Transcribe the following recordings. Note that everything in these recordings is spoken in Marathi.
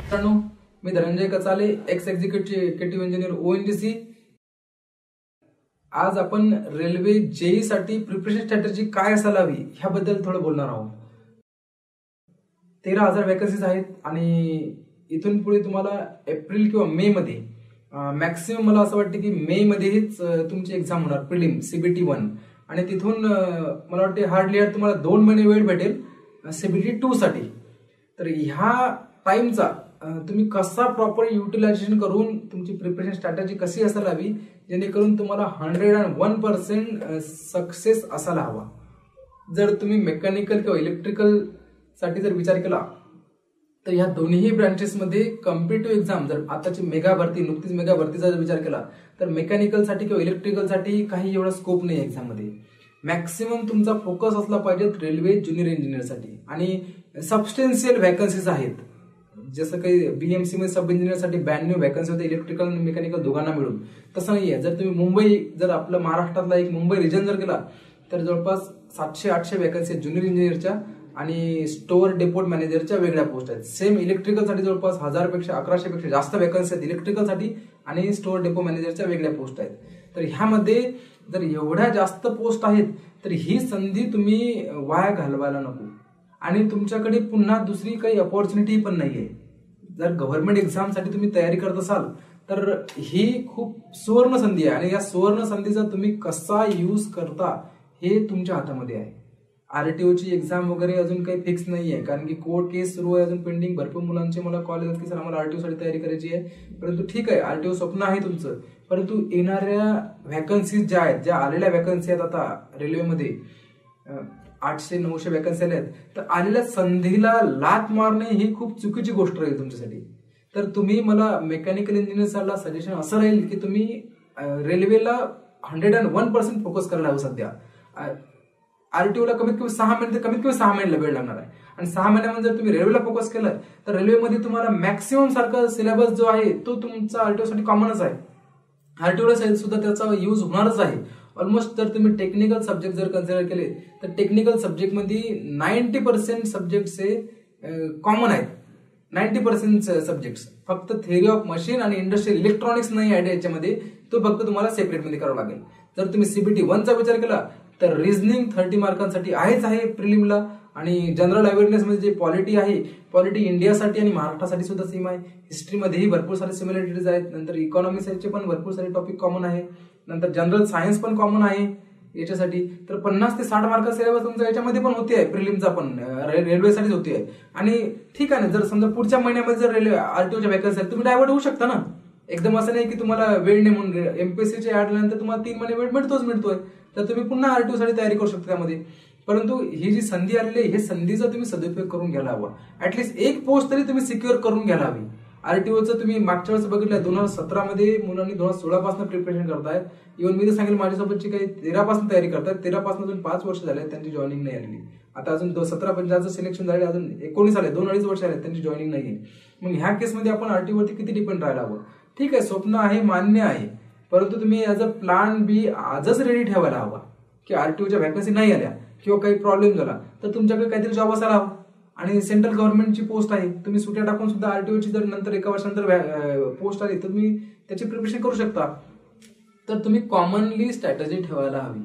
मित्रांनो, मी Dhananjay Kachale, ex executive engineer ONGC. आज आपण रेल्वे जेई साठी प्रिपरेशन स्ट्रॅटेजी काय असायला हवी ह्याबद्दल थोडं बोलणार आहोत. 13,000 वॅकन्सीज आहेत आणि इथून पुढे तुम्हाला एप्रिल किंवा मे मध्ये मॅक्सिमम मला असं वाटतं की मे मध्येच तुमची एक्झाम होणार, प्रिलिम CBT 1. आणि तिथून मला वाटते हार्डली तुम्हाला 2 महिने वेळ भेटेल CBT 2 साठी. तर ह्या टाइमचा तुम्ही कसा प्रॉपर युटिलायझेशन करून तुमची प्रिपरेशन स्ट्रॅटेजी कशी असायला हवी जेणेकरून तुम्हाला 101% सक्सेस असायला हवा. जर तुम्ही मेकॅनिकल किंवा इलेक्ट्रिकल साठी जर विचार केला तर ह्या दोन्ही ब्रांचेसमध्ये कॉम्पिटिटिव्ह एक्झाम, जर आताची मेगा भरती, नुकतीच मेगा भरतीचा जर विचार केला तर मेकॅनिकल साठी किंवा इलेक्ट्रिकल साठी काही एवढा स्कोप नाही एक्झाम मध्ये. मॅक्सिमम तुमचा फोकस असला पाहिजे रेल्वे ज्युनियर इंजिनियर साठी. आणि सबस्टेन्शियल वॅकन्सीज आहेत, जसं काही BMC मध्ये सब इंजिनियर साठी 92 वॅकन्सी होते इलेक्ट्रिकल आणि मेकॅनिकल दोघांना मिळून. तसं नाहीये. जर तुम्ही मुंबई, जर आपलं महाराष्ट्रातला एक मुंबई रिजन जर गेला तर जवळपास 700-800 वॅकन्सी आहेत ज्युनियर इंजिनियरच्या आणि स्टोअर डेपोट मॅनेजरच्या वेगळ्या पोस्ट आहेत. सेम इलेक्ट्रिकल साठी जवळपास 1100 पेक्षा जास्त वॅकन्सी आहेत इलेक्ट्रिकल साठी आणि स्टोअर डेपो मॅनेजरच्या वेगळ्या पोस्ट आहेत. तर ह्यामध्ये जर एवढ्या जास्त पोस्ट आहेत तर ही संधी तुम्ही वाया घालवायला नको. आणि तुमच्याकडे पुन्हा दुसरी काही अपॉर्च्युनिटी पण नाहीये. जर गव्हर्नमेंट एक्झाम साठी तुम्ही तयारी करत असाल तर ही खूप सुवर्ण संधी आहे आणि या सुवर्ण संधीचा तुम्ही कसा यूज करता हे तुमच्या हातामध्ये आहे. RTOची एक्झाम वगैरे अजून काही फिक्स नाहीये, कारण की कोर्ट केस सुरू आहे अजून पेंडिंग. भरपूर मुलांचे मला कॉल येतात की सर आम्हाला RTO साठी तयारी करायची आहे. परंतु ठीक आहे, RTO स्वप्न आहे तुमचं, परंतु येणाऱ्या व्हॅकन्सीज ज्या आहेत, ज्या आलेल्या व्हॅकन्सी आहेत आता रेल्वेमध्ये 800-900 वॅकन्सी आल्या आहेत, तर आलेल्या संधीला लाथ मारणे ही खूप चुकीची गोष्ट राहील तुमच्यासाठी. तर तुम्ही, मला मेकॅनिकल इंजिनियरला सजेशन असं राहील की तुम्ही रेल्वेला 101% फोकस करायला हवं. सध्या RTOला कमीत कमी 6 महिन्याला वेळ लागणार आहे आणि 6 महिन्यामध्ये जर तुम्ही रेल्वेला फोकस केलं तर रेल्वेमध्ये तुम्हाला मॅक्सिमम सारखा सिलेबस जो आहे तो तुमचा RTO साठी कॉमनच आहे. RTOला सुद्धा त्याचा यूज होणारच आहे. ऑलमोस्ट जर तुम्ही टेक्निकल सब्जेक्ट जर कन्सिडर केले तर टेक्निकल सब्जेक्टमध्ये 90% सब्जेक्ट्स हे कॉमन आहेत. 90% सब्जेक्ट्स फक्त थेअरी ऑफ मशीन आणि इंडस्ट्रियल इलेक्ट्रॉनिक्स नाही आहे याच्यामध्ये, तो फक्त तुम्हाला सेपरेटमध्ये करावा लागेल. जर तुम्ही CBT 1चा विचार केला तर रिझनिंग 30 मार्कांसाठी आहेच आहे प्रिलिमला. आणि जनरल अवेअरनेस मध्ये जे पॉलिटी आहे, पॉलिटी इंडियासाठी आणि महाराष्ट्रासाठी सुद्धा सेम आहे. हिस्ट्रीमध्येही भरपूर सारे सिमिलॅरिटीज आहेत. नंतर इकॉनॉमिक्सचे पण भरपूर सारे टॉपिक कॉमन आहे. नंतर जनरल सायन्स पण कॉमन आहे याच्यासाठी. तर 50 ते 60 मार्क सिलेबस तुमचा याच्यामध्ये पण होते आहे, प्रिलिमचा पण रेल्वेसाठीच होते आहे. आणि ठीक आहे ना, जर समजा पुढच्या महिन्यामध्ये जर रेल्वे RTOच्या वॅकन्सी आहेत, तुम्ही डायव्हर्ट होऊ शकता ना. एकदम असं नाही की तुम्हाला वेळ नाही म्हणून. MPSCचे ऍड आल्यानंतर तुम्हाला 3 महिने वेळ मिळतोय, तर तुम्ही पुन्हा RTO साठी तयारी करू शकता त्यामध्ये. परंतु ही जी संधी आलेली आहे, हे संधीचा तुम्ही सदुपयोग करून घ्यायला हवा. ऍटलीस्ट एक पोस्ट तरी तुम्ही सिक्युअर करून घ्यायला हवी. RTOचं तुम्ही मागच्या वेळेस बघितलं, 2017 मध्ये मुलांनी 2016 पासून प्रिपरेशन करतायत. इव्हन मी तर सांगेल माझ्यासोबतची काही 13 पासून तयारी करतात. 13 पासून अजून 5 वर्ष झाले त्यांची जॉईनिंग नाही आलेली. आता अजून 17-15चं सिलेक्शन झाले, अजून 19 आले, 2-2.5 वर्ष आले त्यांची जॉईनिंग नाहीये. मग ह्या केसमध्ये आपण RTO वरती किती डिपेंड राहायला हवं. ठीक आहे, स्वप्न आहे, मान्य आहे, परंतु तुम्ही ऍज अ प्लॅन B आजच रेडी ठेवायला हवा की RTOच्या व्हॅकन्सी नाही आल्या किंवा काही प्रॉब्लेम झाला तर तुमच्याकडे काहीतरी जॉब असायला हवा. आणि सेंट्रल गव्हर्नमेंटची पोस्ट आहे, तुम्ही सुट्या टाकून सुद्धा RTOची जर नंतर 1 वर्षानंतर पोस्ट आली तर तुम्ही त्याची प्रिपरेशन करू शकता. तर तुम्ही कॉमनली स्ट्रॅटेजी ठेवायला हवी.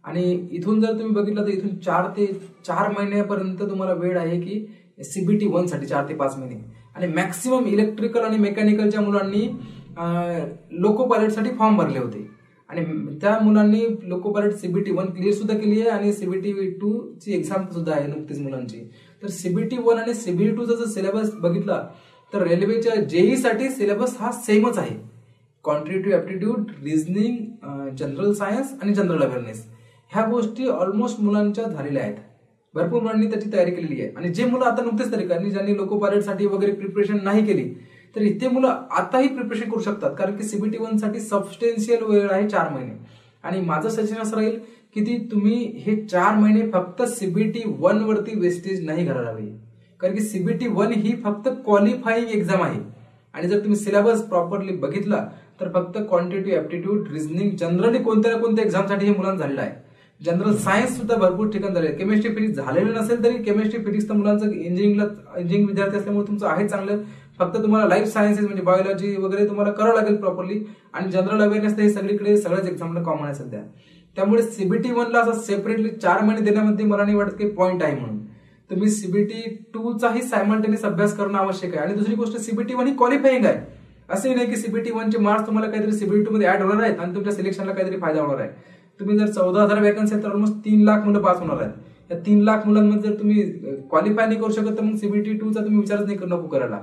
आणि इथून जर तुम्ही बघितलं तर इथून 4 ते 4 महिन्यापर्यंत तुम्हाला वेळ आहे की CBT 1 साठी 4 ते 5 महिने. आणि मॅक्सिमम इलेक्ट्रिकल आणि मेकॅनिकलच्या मुलांनी लोको पायलट साठी फॉर्म भरले होते आणि त्या मुलांनी लोको पायलट CBT 1 क्लिअर सुद्धा केली आहे आणि CBT 2 ची एक्झाम सुद्धा आहे नुकतीच मुलांची. तर CBT 1 आणि CBT 2 चा जर सिलेबस बघितला तर रेल्वेच्या जेई साठी सिलेबस हा सेमच आहे. Quantitative aptitude, reasoning, general science आणि जनरल अवेअरनेस ह्या गोष्टी ऑलमोस्ट मुलांच्या झालेल्या आहेत. भरपूर मुलांनी त्याची तयारी केलेली आहे. आणि जे मुलं आता नुकतेच तयारी करणे, ज्यांनी लोको पायलट साठी वगैरे प्रिपरेशन नाही केली, तर इथे मुलं आताही प्रिपरेशन करू शकतात, कारण की CBT 1 साठी सबस्टेन्शियल वेळ आहे 4 महिने. आणि माझं सजेशन असं राहील की तुम्ही हे 4 महिने फक्त CBT 1 वरती वेस्टेज नाही करायला हवी, कारण की CBT 1 ही फक्त क्वालिफाईंग एक्झाम आहे. आणि जर तुम्ही सिलेबस प्रॉपरली बघितला तर फक्त क्वांटिटेटिव्ह ऍप्टिट्यूड, रिझनिंग जनरली कोणत्या ना कोणत्या एक्झामसाठी हे मुलांना झालेलं आहे. जनरल सायन्स सुद्धा भरपूर ठिकाण झाले. केमिस्ट्री फिजिक्स झालेलं नसेल तरी केमिस्ट्री फिजिक्स तर मुलांचं इंजिनिअरिंग विद्यार्थी असल्यामुळे तुमचं आहे चांगलं. फक्त तुम्हाला लाईफ सायन्सेस म्हणजे बायोलॉजी वगैरे तुम्हाला करावं लागेल प्रॉपरली, आणि जनरल अवेअरनेस हे सगळीकडे सगळ्याच एक्झामला कॉमन आहे सध्या. त्यामुळे सीबीटी 1 ला असं सेपरेटली 4 महिने देण्यामध्ये मला नाही वाटत की पॉईंट आहे म्हणून. तुम्ही सीबीटी 2 चाही सायमल्टेनियस अभ्यास करणं आवश्यक आहे. आणि दुसरी गोष्ट, सीबीटी 1 ही क्वालिफाईंग आहे. असंही नाही की सीबीटी 1 चे मार्क्स तुम्हाला काहीतरी सीबीटी 2 मध्ये ऍड होणार आहेत आणि तुमच्या सिलेक्शनला काहीतरी फायदा होणार आहे. तुम्ही जर 14,000 वॅकन्सी आहेत तर ऑलमोस्ट 3 लाख मुलं पास होणार आहेत. या 3 लाख मुलांमध्ये जर तुम्ही क्वालिफाय नाही करू शकत तर मग सीबीटी 2 चा तुम्ही विचारच नाही नको करायला.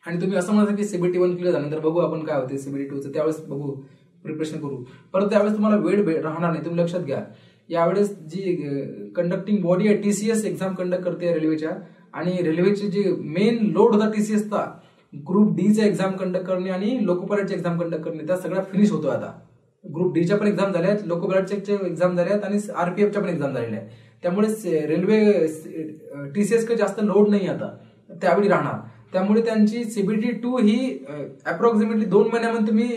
आणि तुम्ही असं म्हणता की सीबीटी 1 क्लिअर झाल्यानंतर बघू आपण काय होते सीबीटी 2 चं, त्यावेळेस बघू प्रिपरेशन करू. परंतु त्यावेळेस तुम्हाला वेळ राहणार नाही. तुम्ही लक्षात घ्या, यावेळेस जी कंडक्टिंग बॉडी आहे टीसीएस एक्झाम कंडक्ट करते रेल्वेच्या, आणि रेल्वेचे जे मेन लोड होता टीसीएसचा, ग्रुप डी चा एक्झाम कंडक्ट करणे आणि लोको पायलटचे एक्झाम कंडक्ट करणे, त्या सगळ्या फिनिश होतो आता. ग्रुप डीच्या पण एक्झाम झाल्या आहेत, लोको पायलटच्या एक्झाम झाल्या आहेत आणि आरपीएफच्या पण एक्झाम झालेल्या आहेत. त्यामुळे रेल्वे टीसीएसकडे जास्त लोड नाही आता त्यावेळी राहणार. त्यामुळे त्यांची सीबीटी 2 ही अप्रॉक्सिमेटली 2 महिन्यामध्ये तुम्ही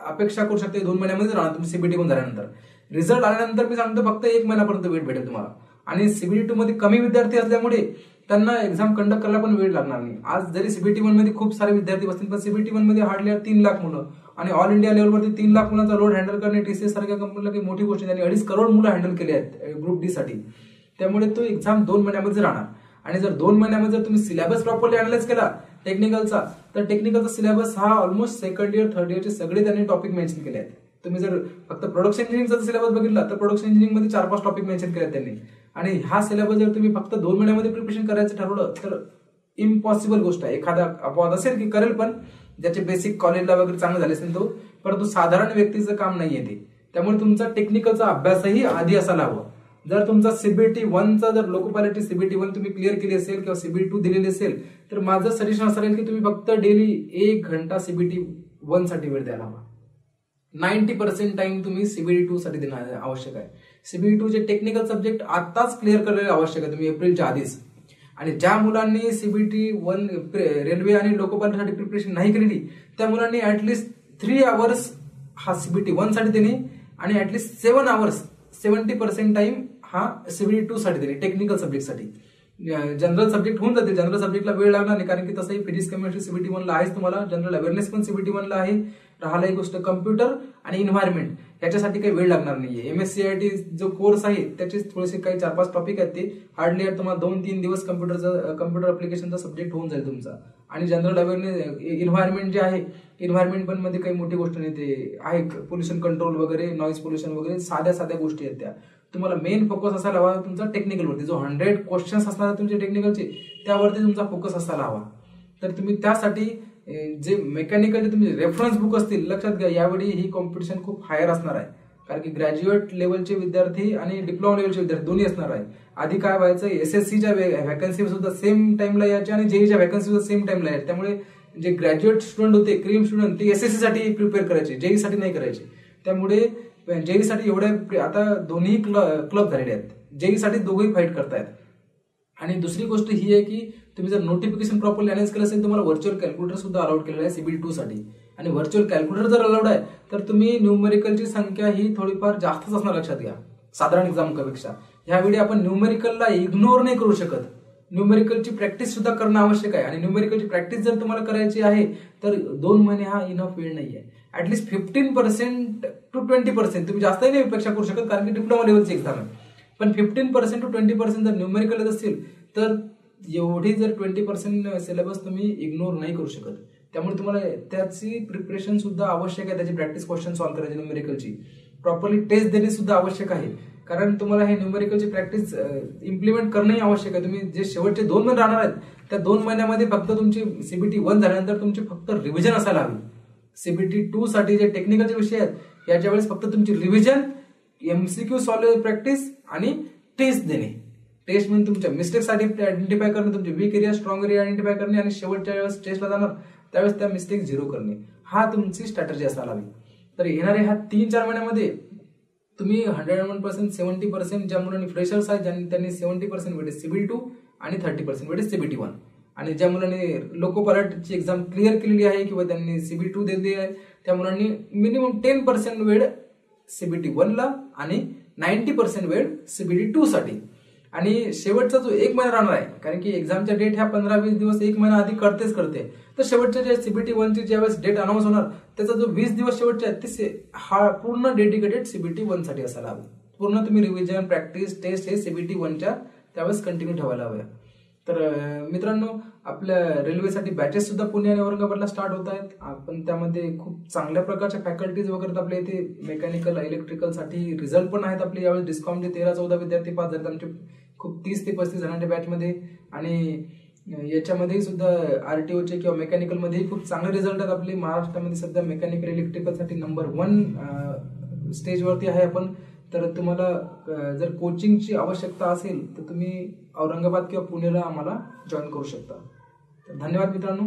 अपेक्षा करू शकता. 2 महिन्यामध्ये राहणार तुम्ही सीबीटी 1 झाल्यानंतर. रिझल्ट आल्यानंतर मी सांगतो फक्त 1 महिन्यापर्यंत वेट भेटेल तुम्हाला. आणि सीबीटी 2 मध्ये कमी विद्यार्थी असल्यामुळे त्यांना एक्झाम कंडक्ट करायला पण वेळ लागणार नाही. आज जरी सीबीटी 1 मध्ये खूप सारे विद्यार्थी बसतील, पण सीबीटी 1 मध्ये हार्डली 3 लाख मुलं, आणि ऑल इंडिया लेवलवरती 3 लाख मुलांचा लोड हँडल करणे टीसीएस सारख्या कंपनीला काही मोठी गोष्ट. त्यांनी 2.5 करोड मुलं हँडल केले आहेत ग्रुप डी साठी. त्यामुळे तो एक्झाम 2 महिन्यामध्ये राहणार. आणि जर 2 महिन्यामध्ये जर तुम्ही सिलेबस प्रॉपरली अनालाइज केला टेक्निकलचा, तर टेक्निकलचा सिलेबस हा ऑलमोस्ट सेकंड इयर थर्ड इयरचे सगळे त्यांनी टॉपिक मेन्शन केले आहेत. तुम्ही जर फक्त प्रोडक्शन इंजिनिअरिंगचा सिलेबस बघितला तर प्रोडक्शन इंजिनिअरिंग मध्ये 4-5 टॉपिक मेन्शन केले त्यांनी. आणि हा सिलेबस जर तुम्ही फक्त 2 महिन्यामध्ये प्रिपरेशन करायचं ठरवलं तर इम्पॉसिबल गोष्ट आहे. एखादा अपवाद असेल की करेल, पण ज्याचे बेसिक कॉलेजला वगैरे चांगलं झाले असेल तो, परंतु साधारण व्यक्तीचं काम नाहीये ते. त्यामुळे तुमचा टेक्निकलचा अभ्यासही आधी असायला हवा. जर तुमचा सीबीटी 1 चा जर लोको पायलटची सीबीटी 1 तुम्ही क्लिअर केली असेल किंवा सीबीटी 2 दिलेली असेल, तर माझं सजेशन असेल की तुम्ही फक्त डेली 1 घंटा सीबीटी 1 साठी वेळ द्यायला हवा. 90% टाइम तुम्ही सीबीटी 2 साठी देणं आवश्यक आहे. सीबीटी 2 चे टेक्निकल सब्जेक्ट आताच क्लिअर करणे आवश्यक आहे तुम्ही एप्रिलच्या आधीच. आणि ज्या मुलांनी सीबीटी 1 रेल्वे आणि लोको पायलट साठी प्रिपरेशन नाही केलेली, त्या मुलांनी ऍटलीस्ट 3 आवर्स हा सीबीटी 1 साठी देणे आणि ऍटलीस्ट 7 आवर्स 70% टाइम हा सीबीटी 2 साठी देणे टेक्निकल सब्जेक्टसाठी. जनरल सब्जेक्ट होऊन जाते, जनरल सब्जेक्टला वेळ लागणार नाही, कारण की तसंही फिजिक्स केमिस्ट्री सीबीटी 1 ला आहेच तुम्हाला. जनरल अवेअरनेस पण सीबीटी 1 ला आहे. राहिला एक गोष्ट कम्प्युटर आणि इन्व्हायरमेंट, याच्यासाठी काही वेळ लागणार नाहीये. एमएससीआयटी जो कोर्स आहे त्याचे थोडेसे काही 4-5 टॉपिक आहेत, ते हार्डली तुम्हाला 2-3 दिवस कम्प्युटर अप्लिकेशनचा सब्जेक्ट होऊन जाईल तुमचा. आणि जनरल अवेअरनेस इन्व्हायरमेंट जे आहे, इन्व्हायरमेंट पण मध्ये काही मोठी गोष्ट नाही, ते आहे पोल्युशन कंट्रोल वगैरे, नॉईज पोल्युशन वगैरे, साध्या गोष्टी आहेत त्या. तुम्हाला मेन फोकस असायला हवा तुमचा टेक्निकलवरती. जो 100 क्वेश्चन्स असणार आहेत तुमचे टेक्निकलचे, त्यावरती तुमचा फोकस असायला हवा. तर तुम्ही त्यासाठी जे मेकॅनिकलचे तुमचे रेफरन्स बुक असतील, लक्षात घ्या यावेळी ही कॉम्पिटिशन खूप हायर असणार आहे. कारण की ग्रॅज्युएट लेवलचे विद्यार्थी आणि डिप्लोमा लेवलचे विद्यार्थी दोन्ही असणार आहे. आधी काय व्हायचं, एसएससीच्या व्हॅकन्सी सुद्धा सेम टाइमला यायच्या आणि जेईच्या व्हॅकन्सी सुद्धा सेम टाइमला यायच्या. त्यामुळे जे ग्रॅज्युएट स्टुडंट होते, क्रीम स्टुडंट, ते एसएससी साठी प्रिपेअर करायचे, जेई साठी नाही करायचे. त्यामुळे जेई साठी एवढ्या आता दोन्ही क्लब झालेले आहेत. जेई साठी दोघंही फाईट करतायत. आणि दुसरी गोष्ट ही आहे की तुम्ही जर नोटिफिकेशन प्रॉपरली अनालाइज केलं असेल, तुम्हाला व्हर्च्युअल कॅल्क्युलेटर सुद्धा अलाउड केलेलं आहे सीबीटी 2 साठी. आणि व्हर्च्युअल कॅल्क्युलेटर जर अलाउड आहे तर तुम्ही न्यूमेरिकलची संख्या ही थोडीफार जास्तच असणार, लक्षात घ्या, साधारण एक्झामपेक्षा. ह्यावेळी आपण न्यूमेरिकलला इग्नोर नाही करू शकत. न्यूमेरिकलची प्रॅक्टिस सुद्धा करणं आवश्यक आहे. आणि न्यूमेरिकलची प्रॅक्टिस जर तुम्हाला करायची आहे तर 2 महिने हा इनफ वेळ नाहीये. ऍटलीस्ट 15% to 20% तुम्ही जास्तही नाही अपेक्षा करू शकत, कारण की डिप्लोमा लेवलची एक्झाम आहे. पण 15% to 20% जर न्यूमेरिकल असतील तर एवढी जर 20% सिलेबस तुम्ही इग्नोर नाही करू शकत. त्यामुळे तुम्हाला त्याची प्रिपरेशन सुद्धा आवश्यक आहे. त्याची प्रॅक्टिस क्वेश्चन सॉल्व्ह करायची, न्यूमेरिकलची प्रॉपरली टेस्ट देणे सुद्धा आवश्यक आहे. कारण तुम्हाला हे न्यूमेरिकलची प्रॅक्टिस इम्प्लिमेंट करणंही आवश्यक आहे. तुम्ही जे शेवटचे 2 महिने राहणार आहेत, त्या 2 महिन्यामध्ये फक्त तुमची सीबीटी 1 झाल्यानंतर तुमची फक्त रिव्हिजन असायला हवी. सीबीटी 2 साठी जे टेक्निकलचे विषय आहेत याच्या वेळेस फक्त तुमची रिव्हिजन, एमसीक्यू सॉल्व्ह प्रॅक्टिस आणि टेस्ट देणे. टेस्ट म्हणजे तुमच्या मिस्टेक साठी आयडेंटिफाय करणे, तुमचे weak area strong area identify करणे, आणि शेवटच्या वेळेस टेस्टला जाणार त्यावेळेस त्या मिस्टेक 0 करणे. हा तुमची स्ट्रॅटेजी असायला हवी. तर येणाऱ्या ह्या 3-4 महिन्यामध्ये तुम्ही 101% 70% ज्या मुलांनी फ्रेशर्स आहेत त्यांनी 70% वेटेज सीबीटी 2 आणि 30% वेटेज सीबीटी 1, आणि ज्या मुलांनी लोको पायलटची एक्झाम क्लिअर केलेली आहे किंवा त्यांनी सीबीटी 2 दिलेली आहे, त्या मुलांनी मिनिमम 10% वेळ सीबीटी 1 ला आणि 90% वेळ सीबीटी 2 साठी. आणि शेवटचा जो 1 महिना राहणार आहे, कारण की एक्झामच्या डेट ह्या 15-20 दिवस 1 महिना आधी कळतेच कळते. तर शेवटच्या जे सीबीटी 1 ची ज्यावेळेस डेट अनाऊन्स होणार त्याचा जो 20 दिवस शेवटचे आहेत ते हा पूर्ण डेडिकेटेड सीबीटी 1 साठी असायला हवं. पूर्ण तुम्ही रिव्हिजन, प्रॅक्टिस, टेस्ट हे सीबीटी 1च्या त्यावेळेस कंटिन्यू ठेवायला हवं. तर मित्रांनो, आपल्या रेल्वेसाठी बॅचेस सुद्धा पुणे आणि औरंगाबादला स्टार्ट होत आहेत. आपण त्यामध्ये खूप चांगल्या प्रकारच्या फॅकल्टीज वगैरे आपल्या इथे मेकॅनिकल, इलेक्ट्रिकल साठी रिझल्ट पण आहेत आपले. यावेळेस डिस्कॉमचे 13-14 विद्यार्थी पास झाले आमचे खूप 30 ते 35 जणांच्या बॅचमध्ये. आणि याच्यामध्ये सुद्धा आरटीओचे किंवा मेकॅनिकल मध्ये खूप चांगले रिझल्ट आहेत आपले. महाराष्ट्रामध्ये सध्या मेकॅनिकल, इलेक्ट्रिकल साठी नंबर 1 स्टेजवरती आहे आपण. तर तुम्हाला जर कोचिंगची आवश्यकता असेल तर तुम्ही औरंगाबाद किंवा पुणेला आम्हाला जॉईन करू शकता. तर धन्यवाद मित्रांनो.